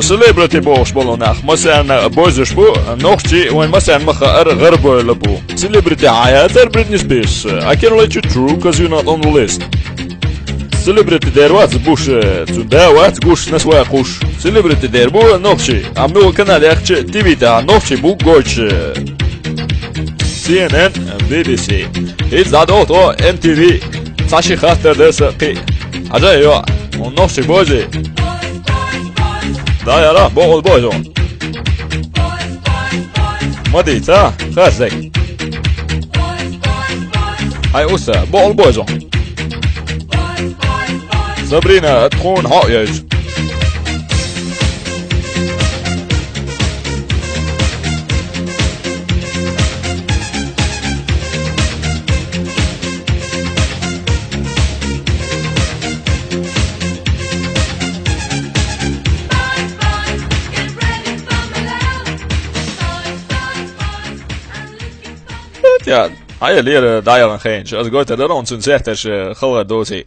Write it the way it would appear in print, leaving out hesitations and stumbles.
سليبرتي بوش بولوناخ مثلا بوزش بو نوختي وين مثلا مخا غرب لبو سليبرتي حياتر بريتني سبيرس I can't let you through cause you're not on the list سليبرتي ديروات بوش تداوات قوش نسوا قوش سليبرتي دير بو نوختي عملو كنال يخش تي في تاع نوختي بو قوش CNN BBC هيز عدوتو MTV تاشي خاطر دسقي عجايو ونوختي بوزي دا يارا بوغل بوزون مدي تا خازك هاي اوسا بوغل بوزون صابرينا تخون حايج Ja, hij leerde daar een geintje. Als ik ooit er rond zijn zegt, is gewoon doodsie.